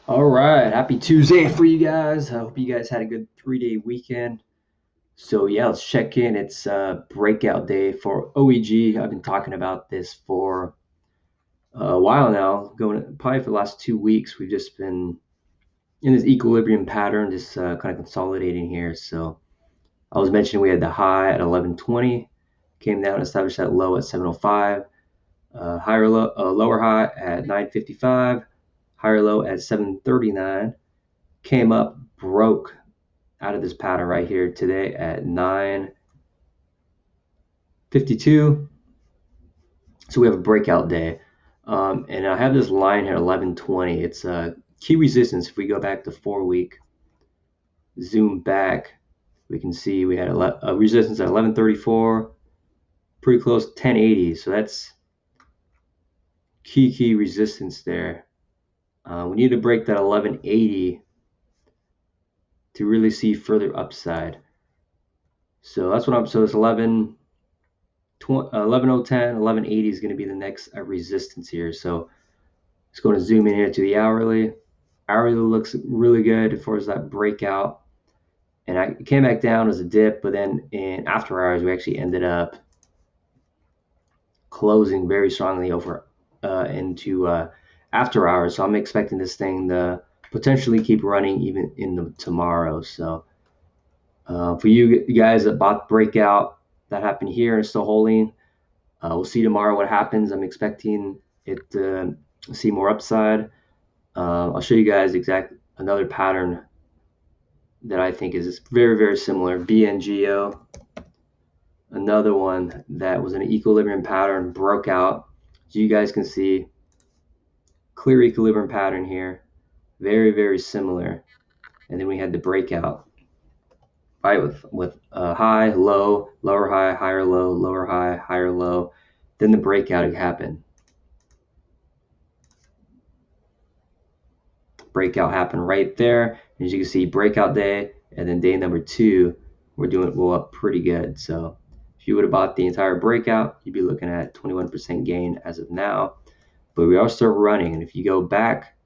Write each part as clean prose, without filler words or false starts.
All right, happy Tuesday for you guys. I hope you guys had a good 3-day weekend. So yeah, let's check in. It's breakout day for OEG. I've been talking about this for a while now, going probably for the last 2 weeks. We've just been in this equilibrium pattern, just kind of consolidating here. So I was mentioning we had the high at 1120, came down, established that low at 705, lower high at 955, higher low at 739. Came up, broke out of this pattern right here today at 9:52. So we have a breakout day. And I have this line here, 1120. It's a key resistance. If we go back to 4 week, zoom back, we can see we had a resistance at 1134, pretty close to 1080. So that's key resistance there. We need to break that 1180 to really see further upside. So that's what so it's 11010, 1180 is going to be the next resistance here. So it's going to zoom in here to the hourly. Hourly looks really good as far as that breakout. And I came back down as a dip, but then in after hours, we actually ended up closing very strongly over into after hours. So I'm expecting this thing to potentially keep running even in the tomorrow. So for you guys that bought the breakout that happened here and still holding, we'll see tomorrow what happens. I'm expecting it to see more upside. I'll show you guys another pattern that I think is very similar. BNGO, another one that was an equilibrium pattern, broke out. So you guys can see clear equilibrium pattern here, very similar. And then we had the breakout, right, with high, low, lower high, higher low, lower high, higher low. Then the breakout happened. Breakout happened right there. As you can see, breakout day, and then day number 2, we're doing well up pretty good. So if you would have bought the entire breakout, you'd be looking at 21% gain as of now. But we are still running, and if you go back,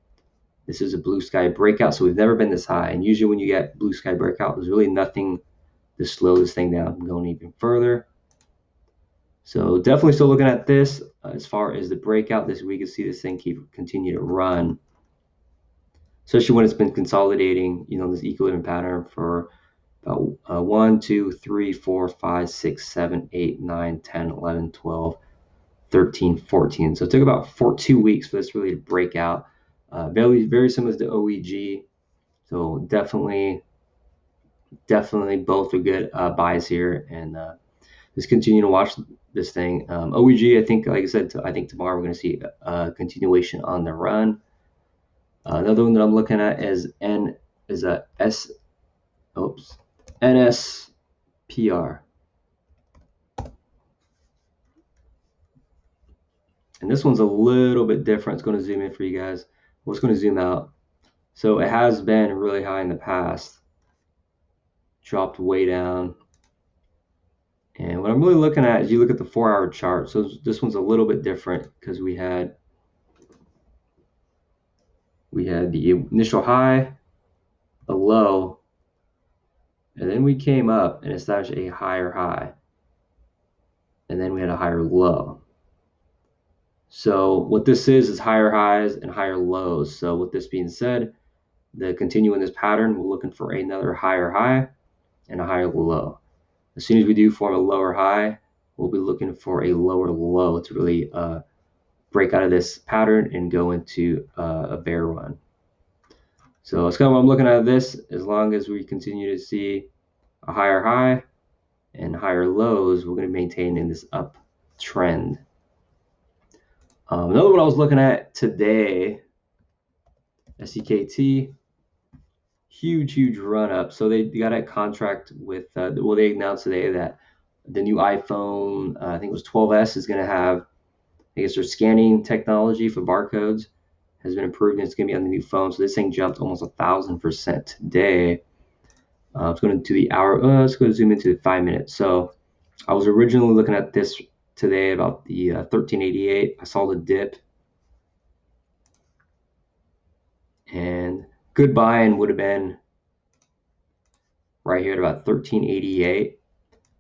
this is a blue sky breakout, so we've never been this high. And usually when you get blue sky breakout, there's really nothing to slow this thing down from going even further. So definitely still looking at this as far as the breakout. This week, you see this thing continue to run, especially when it's been consolidating, this equilibrium pattern for about 1, 2, 3, 4, 5, 6, 7, 8, 9, 10, 11, 12, 13, 14. So it took about 2 weeks for this really to break out. Very similar to OEG. So definitely both are good buys here, and just continue to watch this thing. OEG, I think, like I said, I think tomorrow we're going to see a continuation on the run. Another one that I'm looking at is NSPR. And this one's a little bit different. It's going to zoom in for you guys. Well, it's going to zoom out. So it has been really high in the past, dropped way down. And what I'm really looking at is you look at the 4-hour chart. So this one's a little bit different because we had the initial high, a low, and then we came up and established a higher high, and then we had a higher low. So what this is higher highs and higher lows. So with this being said, the continuing this pattern, we're looking for another higher high and a higher low. As soon as we do form a lower high, we'll be looking for a lower low to really break out of this pattern and go into a bear run. So that's kind of what I'm looking at this. As long as we continue to see a higher high and higher lows, we're going to maintain in this uptrend. Another one I was looking at today, SCKT, huge run up. So they got a contract with, they announced today that the new iPhone, I think it was 12S, is going to have, I guess, their scanning technology for barcodes has been improved, and it's going to be on the new phone. So this thing jumped almost 1,000% today. Let's go into the hour. Let's go zoom into the 5 minutes. So I was originally looking at this today about the 1388. I saw the dip, And good buy-in would have been right here at about 1388.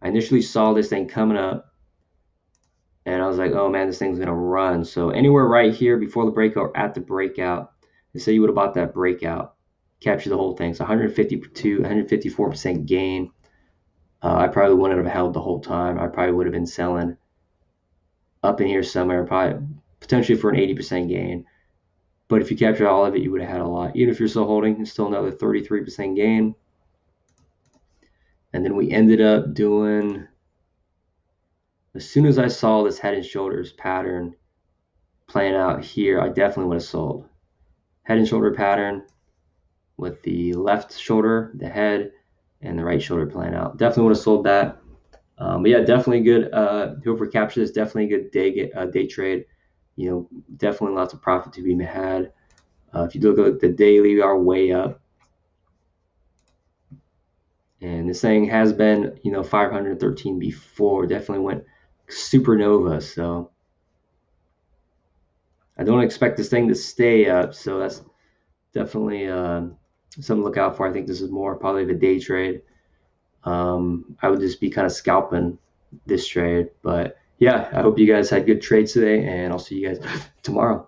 I initially saw this thing coming up and I was like, oh man, this thing's gonna run. So anywhere right here before the breakout or at the breakout, let's say you would have bought that breakout, capture the whole thing. So 152, 154% gain. I probably wouldn't have held the whole time. I probably would have been selling up in here somewhere, probably potentially for an 80% gain. But if you captured all of it, you would have had a lot. Even if you're still holding, it's still another 33% gain. And then we ended up doing, as soon as I saw this head and shoulders pattern playing out here, I definitely would have sold. Head and shoulder pattern with the left shoulder, the head, and the right shoulder playing out. Definitely would have sold that. But yeah, definitely good. Whoever captured this, definitely a good day trade. You know, definitely lots of profit to be had. If you look at the daily, we are way up. And this thing has been, 513 before. Definitely went supernova. So I don't expect this thing to stay up. So that's definitely something to look out for. I think this is more probably the day trade. I would just be kind of scalping this trade. But yeah, I hope you guys had good trades today, and I'll see you guys tomorrow.